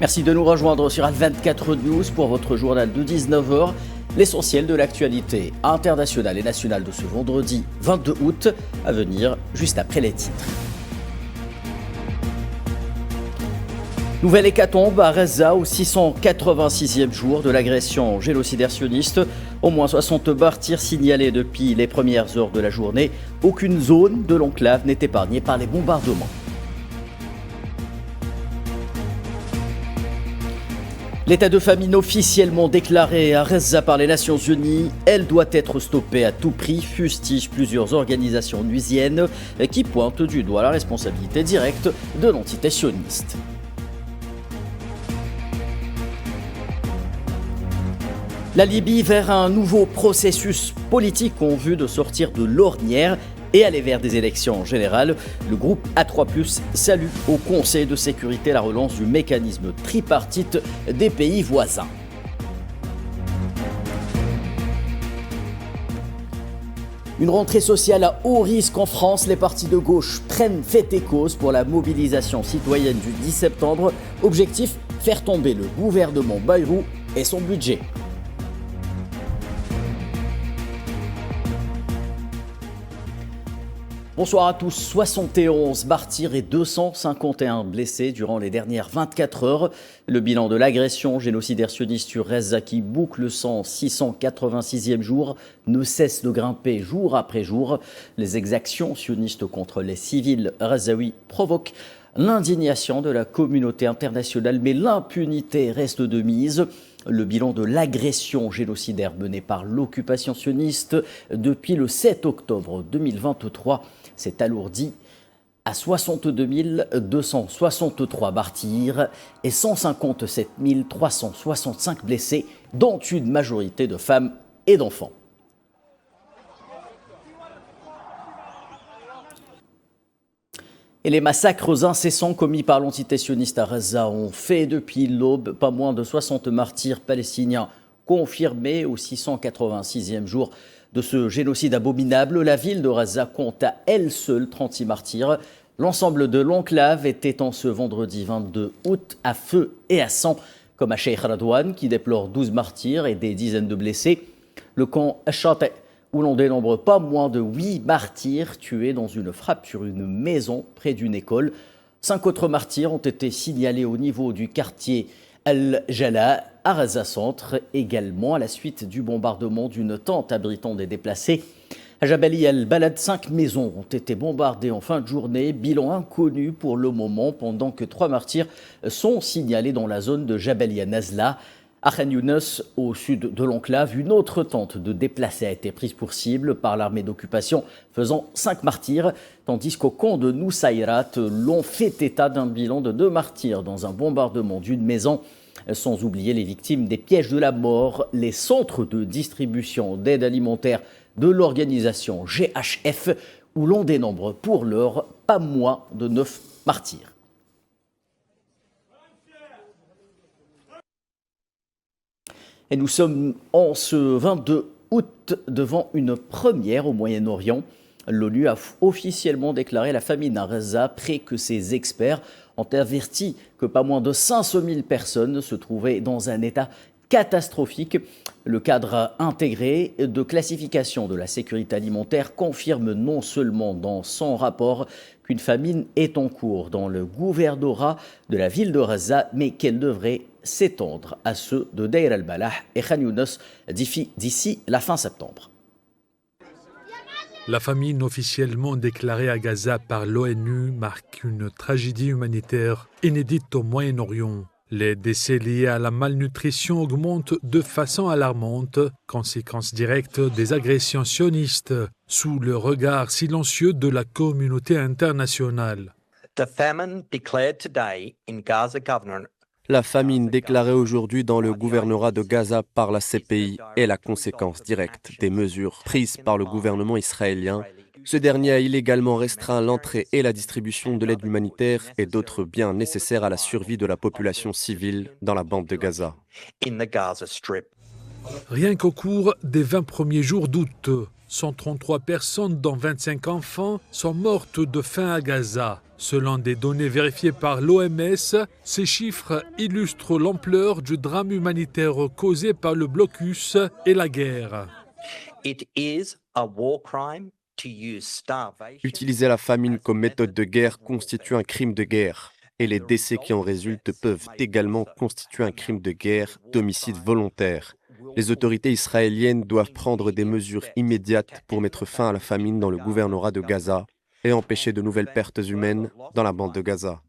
Merci de nous rejoindre sur Al24 News pour votre journal de 19h. L'essentiel de l'actualité internationale et nationale de ce vendredi 22 août, à venir juste après les titres. Nouvelle hécatombe à Gaza au 686e jour de l'agression génocidaire sioniste. Au moins 60 martyrs signalés depuis les premières heures de la journée. Aucune zone de l'enclave n'est épargnée par les bombardements. L'état de famine officiellement déclaré à Gaza par les Nations Unies, elle doit être stoppée à tout prix, fustigent plusieurs organisations onusiennes qui pointent du doigt la responsabilité directe de l'entité sioniste. La Libye vers un nouveau processus politique en vue de sortir de l'ornière et aller vers des élections générales. Le groupe A3+, salue au Conseil de sécurité la relance du mécanisme tripartite des pays voisins. Une rentrée sociale à haut risque en France. Les partis de gauche prennent fait et cause pour la mobilisation citoyenne du 10 septembre. Objectif, faire tomber le gouvernement Bayrou et son budget. Bonsoir à tous. 71 martyrs et 251 blessés durant les dernières 24 heures. Le bilan de l'agression génocidaire sioniste sur Gaza qui boucle son 686e jour ne cesse de grimper jour après jour. Les exactions sionistes contre les civils gazaouis provoquent l'indignation de la communauté internationale, mais l'impunité reste de mise. Le bilan de l'agression génocidaire menée par l'occupation sioniste depuis le 7 octobre 2023 s'est alourdi à 62 263 martyrs et 157 365 blessés, dont une majorité de femmes et d'enfants. Et les massacres incessants commis par l'entité sioniste à Gaza ont fait depuis l'aube pas moins de 60 martyrs palestiniens confirmés au 686e jour de ce génocide abominable. La ville de Gaza compte à elle seule 36 martyrs. L'ensemble de l'enclave était en ce vendredi 22 août à feu et à sang, comme à Sheikh Radouane qui déplore 12 martyrs et des dizaines de blessés. Le camp Ashate, où l'on dénombre pas moins de 8 martyrs tués dans une frappe sur une maison près d'une école. 5 autres martyrs ont été signalés au niveau du quartier Al-Jala à Gaza Centre, également à la suite du bombardement d'une tente abritant des déplacés. À Jabali al-Balad, 5 maisons ont été bombardées en fin de journée, bilan inconnu pour le moment, pendant que 3 martyrs sont signalés dans la zone de Jabali al-Nazla. À Khan Younes, au sud de l'enclave, une autre tente de déplacés a été prise pour cible par l'armée d'occupation, faisant 5 martyrs, tandis qu'au camp de Nusayrat, l'on fait état d'un bilan de 2 martyrs dans un bombardement d'une maison, sans oublier les victimes des pièges de la mort, les centres de distribution d'aide alimentaire de l'organisation GHF, où l'on dénombre pour l'heure pas moins de 9 martyrs. Et nous sommes en ce 22 août devant une première au Moyen-Orient. L'ONU a officiellement déclaré la famine à Gaza après que ses experts ont averti que pas moins de 500 000 personnes se trouvaient dans un état catastrophique. Le cadre intégré de classification de la sécurité alimentaire confirme non seulement dans son rapport qu'une famine est en cours dans le gouvernorat de la ville de Gaza, mais qu'elle devrait s'étendre à ceux de Deir al-Balah et Khan Younes d'ici la fin septembre. La famine officiellement déclarée à Gaza par l'ONU marque une tragédie humanitaire inédite au Moyen-Orient. Les décès liés à la malnutrition augmentent de façon alarmante, conséquence directe des agressions sionistes, sous le regard silencieux de la communauté internationale. La famine déclarée aujourd'hui dans le gouvernorat de Gaza par la CPI est la conséquence directe des mesures prises par le gouvernement israélien. Ce dernier a illégalement restreint l'entrée et la distribution de l'aide humanitaire et d'autres biens nécessaires à la survie de la population civile dans la bande de Gaza. Rien qu'au cours des 20 premiers jours d'août, 133 personnes, dont 25 enfants, sont mortes de faim à Gaza. Selon des données vérifiées par l'OMS, ces chiffres illustrent l'ampleur du drame humanitaire causé par le blocus et la guerre. Utiliser la famine comme méthode de guerre constitue un crime de guerre. Et les décès qui en résultent peuvent également constituer un crime de guerre d'homicide volontaire. Les autorités israéliennes doivent prendre des mesures immédiates pour mettre fin à la famine dans le gouvernorat de Gaza et empêcher de nouvelles pertes humaines dans la bande de Gaza.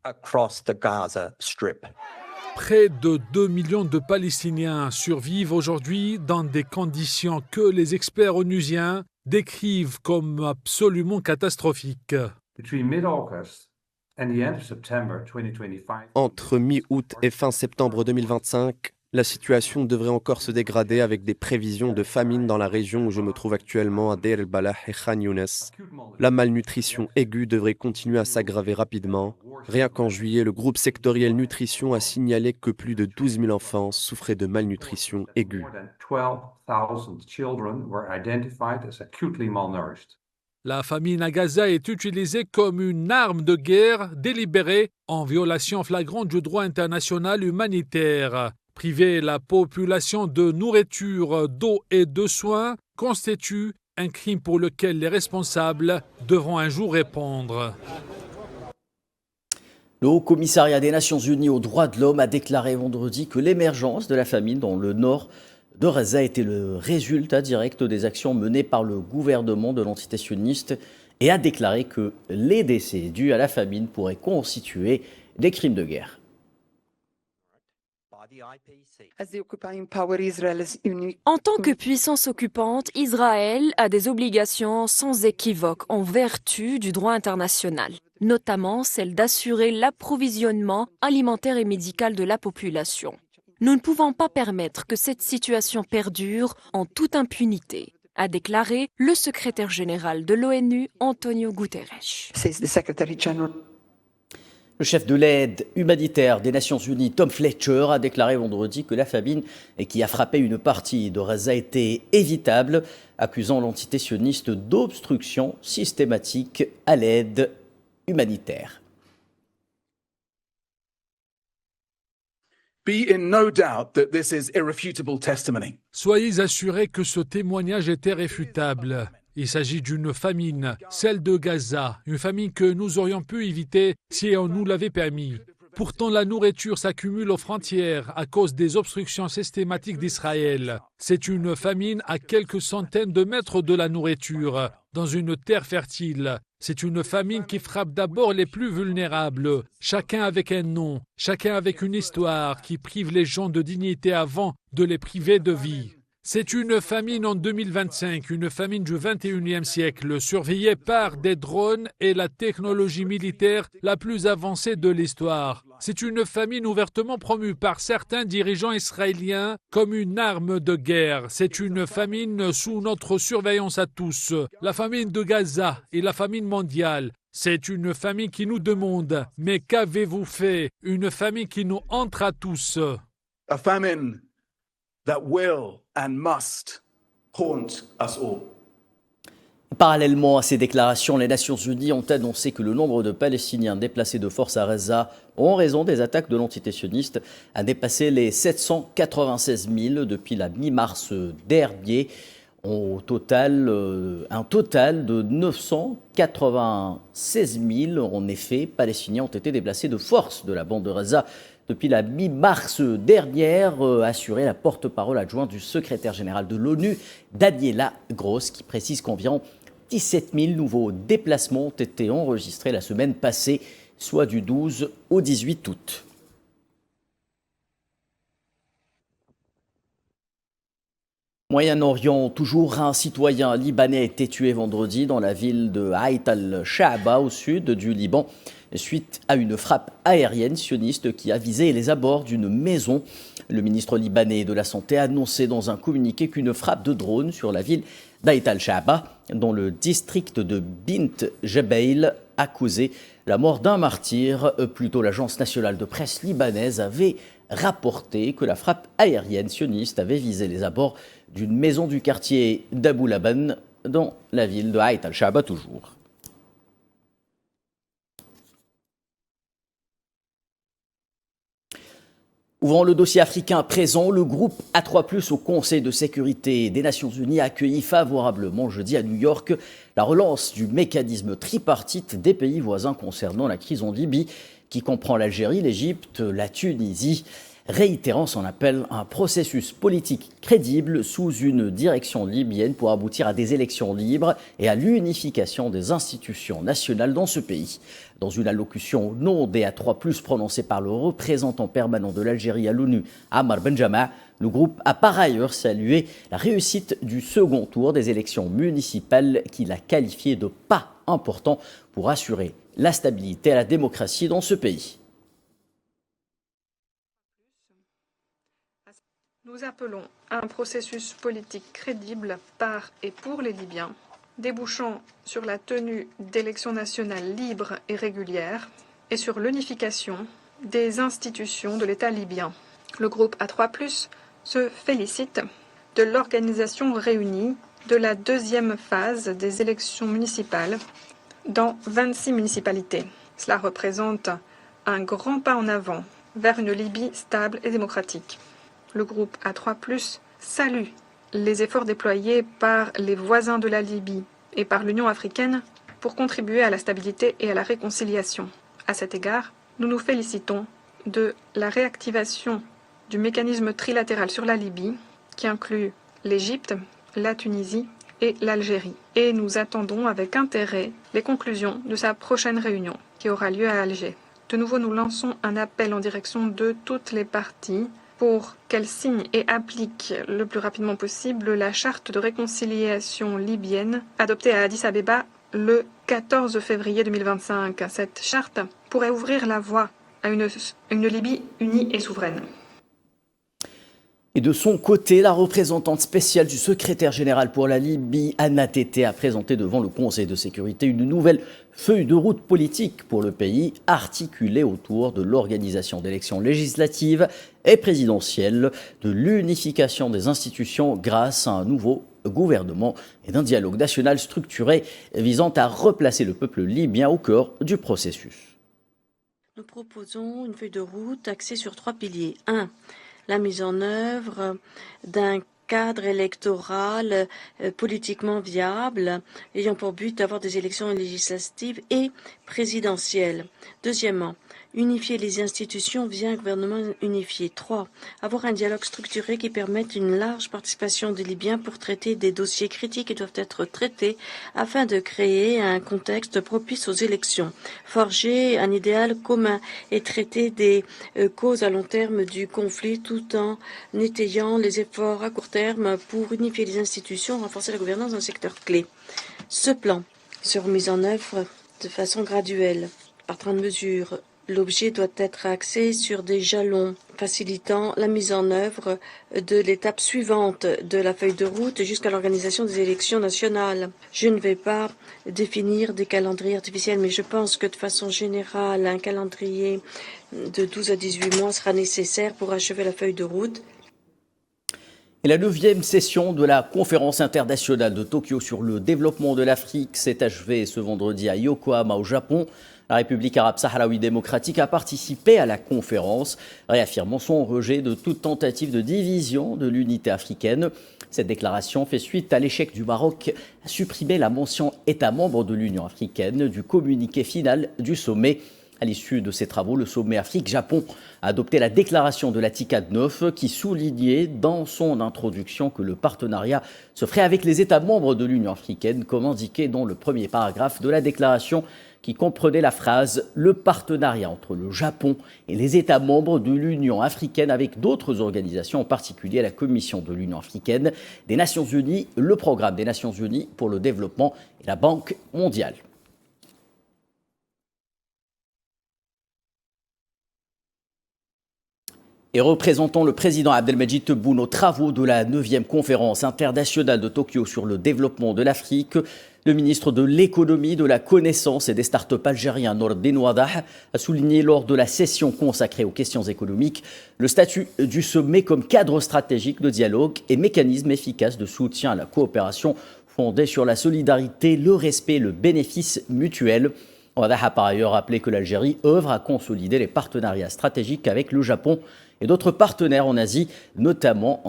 Près de 2 millions de Palestiniens survivent aujourd'hui dans des conditions que les experts onusiens décrivent comme absolument catastrophiques. Entre mi-août et fin septembre 2025, la situation devrait encore se dégrader avec des prévisions de famine dans la région où je me trouve actuellement à Deir el-Balah et Khan Younes. La malnutrition aiguë devrait continuer à s'aggraver rapidement. Rien qu'en juillet, le groupe sectoriel nutrition a signalé que plus de 12 000 enfants souffraient de malnutrition aiguë. La famine à Gaza est utilisée comme une arme de guerre délibérée en violation flagrante du droit international humanitaire. Priver la population de nourriture, d'eau et de soins constitue un crime pour lequel les responsables devront un jour répondre. Le Haut Commissariat des Nations Unies aux droits de l'homme a déclaré vendredi que l'émergence de la famine dans le nord de Gaza était le résultat direct des actions menées par le gouvernement de l'entité sioniste et a déclaré que les décès dus à la famine pourraient constituer des crimes de guerre. En tant que puissance occupante, Israël a des obligations sans équivoque en vertu du droit international, notamment celle d'assurer l'approvisionnement alimentaire et médical de la population. Nous ne pouvons pas permettre que cette situation perdure en toute impunité, a déclaré le secrétaire général de l'ONU, Antonio Guterres. Le chef de l'aide humanitaire des Nations Unies, Tom Fletcher, a déclaré vendredi que la famine qui a frappé une partie de Gaza était évitable, accusant l'entité sioniste d'obstruction systématique à l'aide humanitaire. Soyez assurés que ce témoignage est irréfutable. Il s'agit d'une famine, celle de Gaza, une famine que nous aurions pu éviter si on nous l'avait permis. Pourtant, la nourriture s'accumule aux frontières à cause des obstructions systématiques d'Israël. C'est une famine à quelques centaines de mètres de la nourriture, dans une terre fertile. C'est une famine qui frappe d'abord les plus vulnérables, chacun avec un nom, chacun avec une histoire qui prive les gens de dignité avant de les priver de vie. C'est une famine en 2025, une famine du 21e siècle, surveillée par des drones et la technologie militaire la plus avancée de l'histoire. C'est une famine ouvertement promue par certains dirigeants israéliens comme une arme de guerre. C'est une famine sous notre surveillance à tous. La famine de Gaza et la famine mondiale. C'est une famine qui nous demande « Mais qu'avez-vous fait ?» Une famine qui nous entre à tous. A famine that will and must haunt us all. Parallèlement à ces déclarations, les Nations Unies ont annoncé que le nombre de Palestiniens déplacés de force à Gaza en raison des attaques de l'entité sioniste a dépassé les 796 000 depuis la mi-mars dernier. Un total de 996 000, en effet, Palestiniens ont été déplacés de force de la bande de Gaza depuis la mi-mars dernière, assurait la porte-parole adjointe du secrétaire général de l'ONU, Daniela Gross, qui précise qu'environ 17 000 nouveaux déplacements ont été enregistrés la semaine passée, soit du 12 au 18 août. Moyen-Orient, toujours un citoyen libanais a été tué vendredi dans la ville de Haït al-Sha'ba au sud du Liban suite à une frappe aérienne sioniste qui a visé les abords d'une maison. Le ministre libanais de la Santé a annoncé dans un communiqué qu'une frappe de drone sur la ville d'Haït al-Sha'ba dans le district de Bint Jbeil a causé la mort d'un martyr. Plus tôt, l'agence nationale de presse libanaise avait rapporté que la frappe aérienne sioniste avait visé les abords d'une maison du quartier d'Abou Laban dans la ville de Haït al-Sha'ba toujours. Ouvrant le dossier africain présent, le groupe A3+, au Conseil de sécurité des Nations Unies, a accueilli favorablement jeudi à New York la relance du mécanisme tripartite des pays voisins concernant la crise en Libye, qui comprend l'Algérie, l'Égypte, la Tunisie, réitérant son appel à un processus politique crédible sous une direction libyenne pour aboutir à des élections libres et à l'unification des institutions nationales dans ce pays. Dans une allocution au nom des A3+, prononcée par le représentant permanent de l'Algérie à l'ONU, Ammar Benjama, le groupe a par ailleurs salué la réussite du second tour des élections municipales qu'il a qualifié de pas important pour assurer la stabilité et la démocratie dans ce pays. Nous appelons à un processus politique crédible par et pour les Libyens, débouchant sur la tenue d'élections nationales libres et régulières et sur l'unification des institutions de l'État libyen. Le groupe A3+, se félicite de l'organisation réunie de la deuxième phase des élections municipales dans 26 municipalités. Cela représente un grand pas en avant vers une Libye stable et démocratique. Le groupe A3+, salue les efforts déployés par les voisins de la Libye et par l'Union africaine pour contribuer à la stabilité et à la réconciliation. À cet égard, nous nous félicitons de la réactivation du mécanisme trilatéral sur la Libye, qui inclut l'Égypte, la Tunisie et l'Algérie. Et nous attendons avec intérêt les conclusions de sa prochaine réunion, qui aura lieu à Alger. De nouveau, nous lançons un appel en direction de toutes les parties pour qu'elles signent et appliquent le plus rapidement possible la charte de réconciliation libyenne adoptée à Addis Abeba le 14 février 2025. Cette charte pourrait ouvrir la voie à une Libye unie et souveraine. Et de son côté, la représentante spéciale du secrétaire général pour la Libye, Anna Tété, a présenté devant le Conseil de sécurité une nouvelle feuille de route politique pour le pays, articulée autour de l'organisation d'élections législatives et présidentielles, de l'unification des institutions grâce à un nouveau gouvernement et d'un dialogue national structuré visant à replacer le peuple libyen au cœur du processus. Nous proposons une feuille de route axée sur 3 piliers. 1. La mise en œuvre d'un cadre électoral politiquement viable, ayant pour but d'avoir des élections législatives et présidentielles. Deuxièmement, unifier les institutions via un gouvernement unifié. 3. Avoir un dialogue structuré qui permette une large participation des Libyens pour traiter des dossiers critiques qui doivent être traités afin de créer un contexte propice aux élections. Forger un idéal commun et traiter des causes à long terme du conflit tout en étayant les efforts à court terme pour unifier les institutions, renforcer la gouvernance dans le secteur clé. Ce plan sera mis en œuvre de façon graduelle, par 30 mesures. L'objet doit être axé sur des jalons facilitant la mise en œuvre de l'étape suivante de la feuille de route jusqu'à l'organisation des élections nationales. Je ne vais pas définir des calendriers artificiels, mais je pense que de façon générale, un calendrier de 12 à 18 mois sera nécessaire pour achever la feuille de route. Et la 9e session de la conférence internationale de Tokyo sur le développement de l'Afrique s'est achevée ce vendredi à Yokohama au Japon. La République arabe sahraoui démocratique a participé à la conférence, réaffirmant son rejet de toute tentative de division de l'unité africaine. Cette déclaration fait suite à l'échec du Maroc à supprimer la mention État membre de l'Union africaine du communiqué final du sommet. À l'issue de ces travaux, le sommet Afrique-Japon a adopté la déclaration de la TICAD 9 qui soulignait dans son introduction que le partenariat se ferait avec les États membres de l'Union africaine, comme indiqué dans le premier paragraphe de la déclaration qui comprenait la phrase « Le partenariat entre le Japon et les États membres de l'Union africaine avec d'autres organisations, en particulier la Commission de l'Union africaine, des Nations Unies, le Programme des Nations Unies pour le développement et la Banque mondiale ». Et représentant le président Abdelmadjid Tebboune aux travaux de la 9e conférence internationale de Tokyo sur le développement de l'Afrique, le ministre de l'économie, de la connaissance et des start-up algériens Nordin Wadah a souligné lors de la session consacrée aux questions économiques le statut du sommet comme cadre stratégique de dialogue et mécanisme efficace de soutien à la coopération fondée sur la solidarité, le respect et le bénéfice mutuel. Wadah a par ailleurs rappelé que l'Algérie œuvre à consolider les partenariats stratégiques avec le Japon et d'autres partenaires en Asie, notamment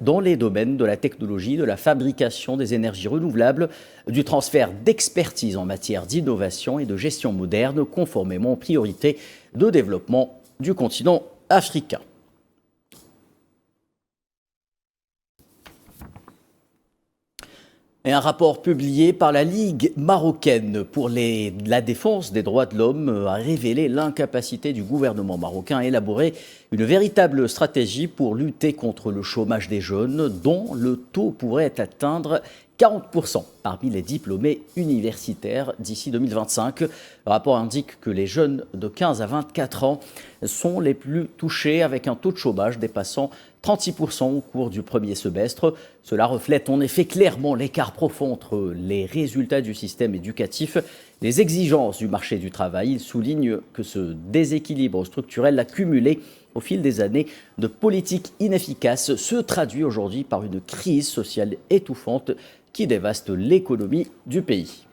dans les domaines de la technologie, de la fabrication des énergies renouvelables, du transfert d'expertise en matière d'innovation et de gestion moderne, conformément aux priorités de développement du continent africain. Et un rapport publié par la Ligue marocaine pour la défense des droits de l'homme a révélé l'incapacité du gouvernement marocain à élaborer une véritable stratégie pour lutter contre le chômage des jeunes, dont le taux pourrait atteindre 40% parmi les diplômés universitaires d'ici 2025. Le rapport indique que les jeunes de 15 à 24 ans sont les plus touchés, avec un taux de chômage dépassant 36% au cours du premier semestre. Cela reflète en effet clairement l'écart profond entre les résultats du système éducatif et les exigences du marché du travail. Il souligne que ce déséquilibre structurel accumulé au fil des années de politiques inefficaces se traduit aujourd'hui par une crise sociale étouffante qui dévaste l'économie du pays.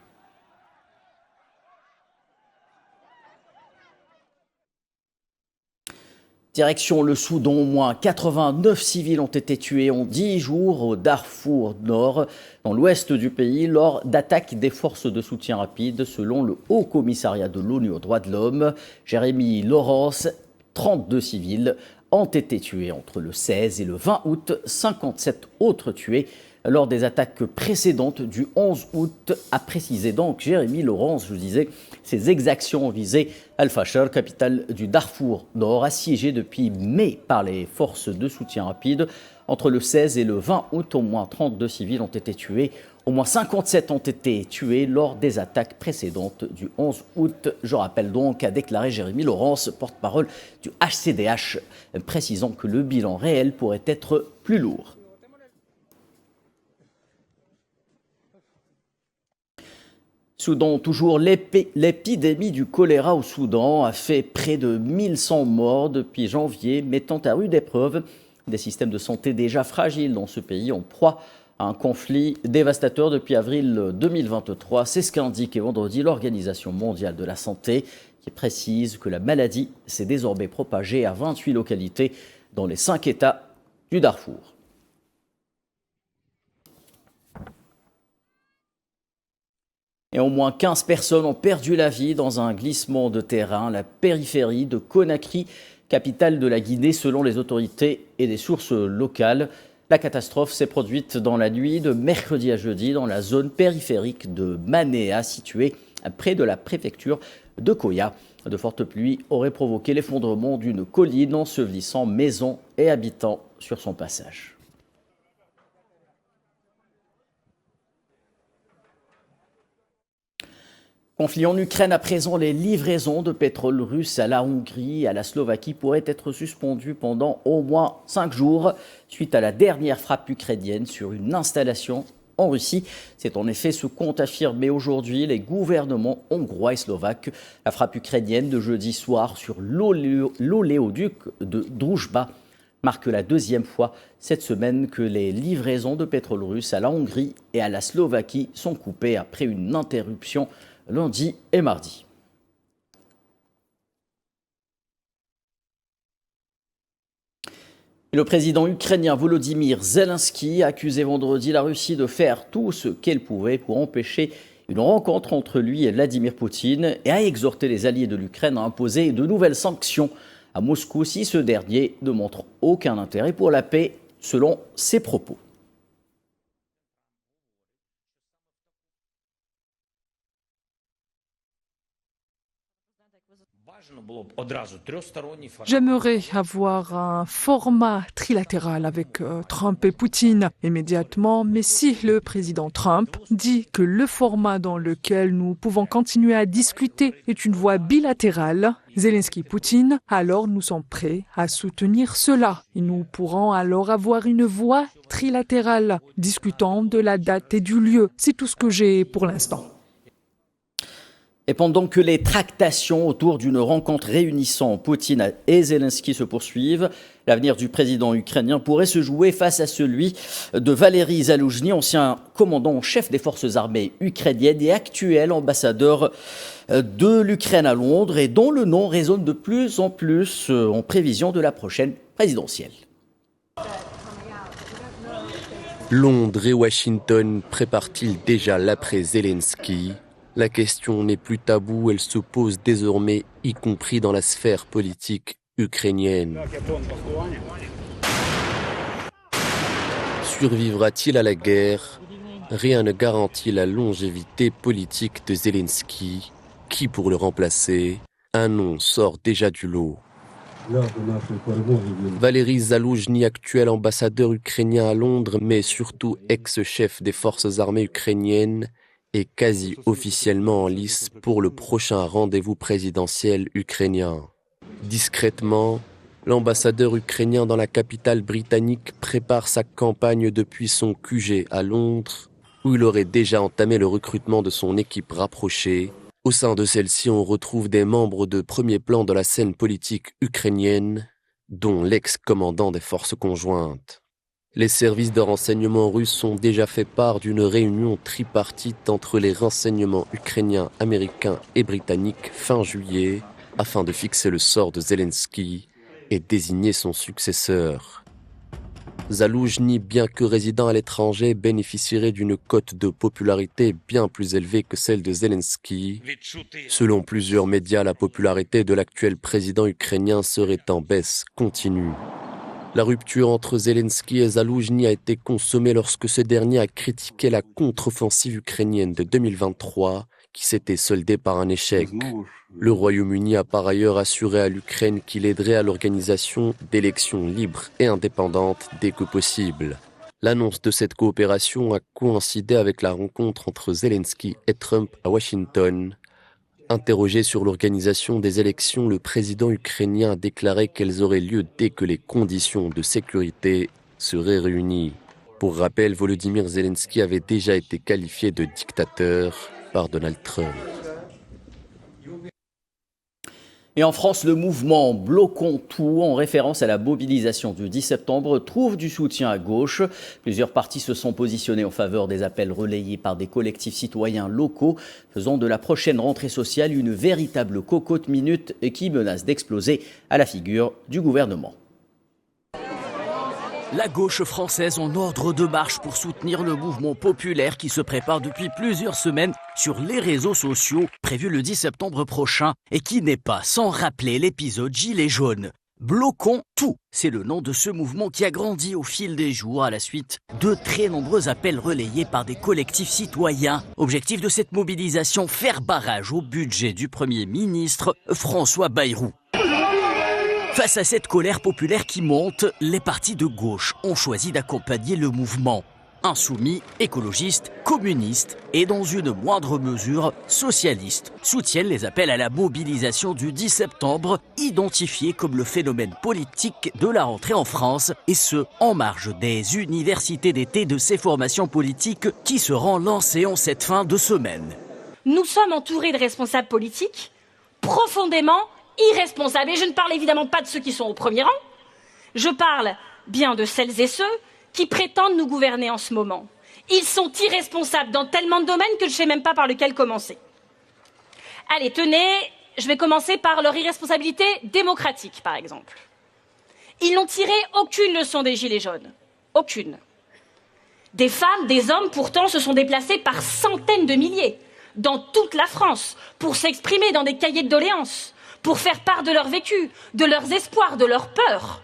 Direction le Soudan, au moins 89 civils ont été tués en 10 jours au Darfour Nord, dans l'ouest du pays, lors d'attaques des forces de soutien rapide, selon le Haut Commissariat de l'ONU aux droits de l'homme. Jérémy Laurence, 32 civils ont été tués entre le 16 et le 20 août, 57 autres tués lors des attaques précédentes du 11 août, a précisé donc Jérémy Laurence. Je disais, ces exactions ont visé Al-Fashir, capitale du Darfour Nord, assiégée depuis mai par les forces de soutien rapide. Entre le 16 et le 20 août, au moins 32 civils ont été tués. Au moins 57 ont été tués lors des attaques précédentes du 11 août. Je rappelle donc, a déclaré Jérémy Laurence, porte-parole du HCDH, précisant que le bilan réel pourrait être plus lourd. Soudan, toujours, l'épidémie du choléra au Soudan a fait près de 1100 morts depuis janvier, mettant à rude épreuve des systèmes de santé déjà fragiles dans ce pays, en proie à un conflit dévastateur depuis avril 2023. C'est ce qu'a indiqué vendredi l'Organisation mondiale de la santé, qui précise que la maladie s'est désormais propagée à 28 localités dans les 5 États du Darfour. Et au moins 15 personnes ont perdu la vie dans un glissement de terrain à la périphérie de Conakry, capitale de la Guinée, selon les autorités et des sources locales. La catastrophe s'est produite dans la nuit de mercredi à jeudi dans la zone périphérique de Manéa, située près de la préfecture de Koya. De fortes pluies auraient provoqué l'effondrement d'une colline, ensevelissant maisons et habitants sur son passage. Conflit en Ukraine à présent, les livraisons de pétrole russe à la Hongrie et à la Slovaquie pourraient être suspendues pendant au moins 5 jours suite à la dernière frappe ukrainienne sur une installation en Russie. C'est en effet ce qu'ont affirmé aujourd'hui les gouvernements hongrois et slovaques. La frappe ukrainienne de jeudi soir sur l'oléoduc de Druzhba marque la deuxième fois cette semaine que les livraisons de pétrole russe à la Hongrie et à la Slovaquie sont coupées après une interruption lundi et mardi. Le président ukrainien Volodymyr Zelensky a accusé vendredi la Russie de faire tout ce qu'elle pouvait pour empêcher une rencontre entre lui et Vladimir Poutine et a exhorté les alliés de l'Ukraine à imposer de nouvelles sanctions à Moscou si ce dernier ne montre aucun intérêt pour la paix, selon ses propos. J'aimerais avoir un format trilatéral avec Trump et Poutine immédiatement, mais si le président Trump dit que le format dans lequel nous pouvons continuer à discuter est une voie bilatérale, Zelensky-Poutine, alors nous sommes prêts à soutenir cela. Et nous pourrons alors avoir une voie trilatérale, discutant de la date et du lieu. C'est tout ce que j'ai pour l'instant. Et pendant que les tractations autour d'une rencontre réunissant Poutine et Zelensky se poursuivent, l'avenir du président ukrainien pourrait se jouer face à celui de Valery Zaloujny, ancien commandant en chef des forces armées ukrainiennes et actuel ambassadeur de l'Ukraine à Londres, et dont le nom résonne de plus en plus en prévision de la prochaine présidentielle. Londres et Washington préparent-ils déjà l'après-Zelensky ? La question n'est plus taboue, elle se pose désormais, y compris dans la sphère politique ukrainienne. Survivra-t-il à la guerre ? Rien ne garantit la longévité politique de Zelensky. Qui pour le remplacer ? Un nom sort déjà du lot. Valéry Zaloujny, actuel ambassadeur ukrainien à Londres, mais surtout ex-chef des forces armées ukrainiennes, est quasi officiellement en lice pour le prochain rendez-vous présidentiel ukrainien. Discrètement, l'ambassadeur ukrainien dans la capitale britannique prépare sa campagne depuis son QG à Londres, où il aurait déjà entamé le recrutement de son équipe rapprochée. Au sein de celle-ci, on retrouve des membres de premier plan de la scène politique ukrainienne, dont l'ex-commandant des forces conjointes. Les services de renseignement russes ont déjà fait part d'une réunion tripartite entre les renseignements ukrainiens, américains et britanniques fin juillet, afin de fixer le sort de Zelensky et désigner son successeur. Zaloujny, bien que résident à l'étranger, bénéficierait d'une cote de popularité bien plus élevée que celle de Zelensky. Selon plusieurs médias, la popularité de l'actuel président ukrainien serait en baisse continue. La rupture entre Zelensky et Zaloujny a été consommée lorsque ce dernier a critiqué la contre-offensive ukrainienne de 2023, qui s'était soldée par un échec. Le Royaume-Uni a par ailleurs assuré à l'Ukraine qu'il aiderait à l'organisation d'élections libres et indépendantes dès que possible. L'annonce de cette coopération a coïncidé avec la rencontre entre Zelensky et Trump à Washington. Interrogé sur l'organisation des élections, le président ukrainien a déclaré qu'elles auraient lieu dès que les conditions de sécurité seraient réunies. Pour rappel, Volodymyr Zelensky avait déjà été qualifié de dictateur par Donald Trump. Et en France, le mouvement Bloquons tout, en référence à la mobilisation du 10 septembre, trouve du soutien à gauche. Plusieurs partis se sont positionnés en faveur des appels relayés par des collectifs citoyens locaux, faisant de la prochaine rentrée sociale une véritable cocotte minute qui menace d'exploser à la figure du gouvernement. La gauche française en ordre de marche pour soutenir le mouvement populaire qui se prépare depuis plusieurs semaines sur les réseaux sociaux, prévu le 10 septembre prochain, et qui n'est pas sans rappeler l'épisode Gilets jaunes. Bloquons tout, c'est le nom de ce mouvement qui a grandi au fil des jours à la suite de très nombreux appels relayés par des collectifs citoyens. Objectif de cette mobilisation, faire barrage au budget du Premier ministre François Bayrou. Face à cette colère populaire qui monte, les partis de gauche ont choisi d'accompagner le mouvement. Insoumis, écologistes, communistes et dans une moindre mesure socialistes soutiennent les appels à la mobilisation du 10 septembre, identifiés comme le phénomène politique de la rentrée en France, et ce, en marge des universités d'été de ces formations politiques qui seront lancées en cette fin de semaine. Nous sommes entourés de responsables politiques profondément irresponsables. Et je ne parle évidemment pas de ceux qui sont au premier rang. Je parle bien de celles et ceux qui prétendent nous gouverner en ce moment. Ils sont irresponsables dans tellement de domaines que je ne sais même pas par lequel commencer. Allez, tenez, je vais commencer par leur irresponsabilité démocratique, par exemple. Ils n'ont tiré aucune leçon des Gilets jaunes. Aucune. Des femmes, des hommes, pourtant, se sont déplacés par centaines de milliers dans toute la France pour s'exprimer dans des cahiers de doléances, pour faire part de leur vécu, de leurs espoirs, de leurs peurs.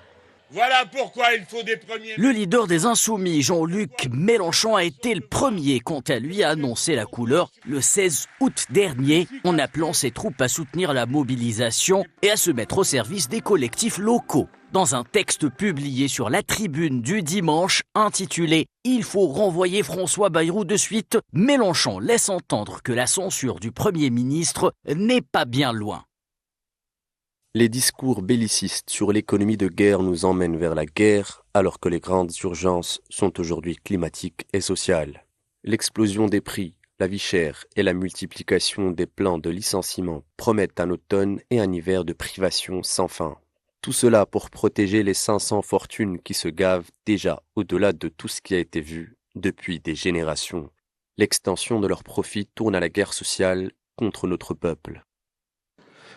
Voilà pourquoi il faut des premiers... Le leader des Insoumis, Jean-Luc Mélenchon, a été le premier, quant à lui, à annoncer la couleur le 16 août dernier, en appelant ses troupes à soutenir la mobilisation et à se mettre au service des collectifs locaux. Dans un texte publié sur la Tribune du dimanche, intitulé « Il faut renvoyer François Bayrou de suite », Mélenchon laisse entendre que la censure du Premier ministre n'est pas bien loin. Les discours bellicistes sur l'économie de guerre nous emmènent vers la guerre, alors que les grandes urgences sont aujourd'hui climatiques et sociales. L'explosion des prix, la vie chère et la multiplication des plans de licenciement promettent un automne et un hiver de privation sans fin. Tout cela pour protéger les 500 fortunes qui se gavent déjà au-delà de tout ce qui a été vu depuis des générations. L'extension de leurs profits tourne à la guerre sociale contre notre peuple.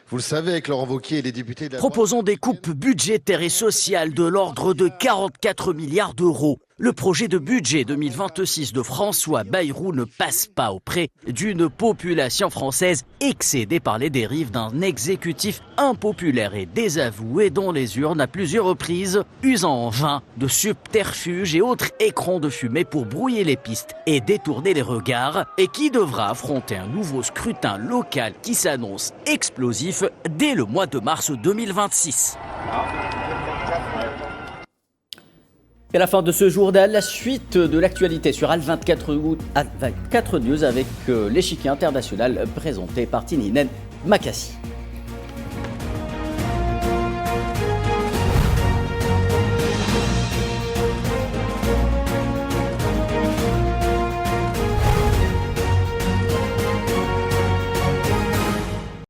Vous le savez, avec Laurent Wauquiez et les députés de la Proposons des coupes budgétaires et sociales de l'ordre de 44 milliards d'euros. Le projet de budget 2026 de François Bayrou ne passe pas auprès d'une population française excédée par les dérives d'un exécutif impopulaire et désavoué dont les urnes à plusieurs reprises, usant en vain de subterfuges et autres écrans de fumée pour brouiller les pistes et détourner les regards, et qui devra affronter un nouveau scrutin local qui s'annonce explosif dès le mois de mars 2026. Et à la fin de ce journal, la suite de l'actualité sur Al24 News avec l'échiquier international présenté par Tininen Makassi.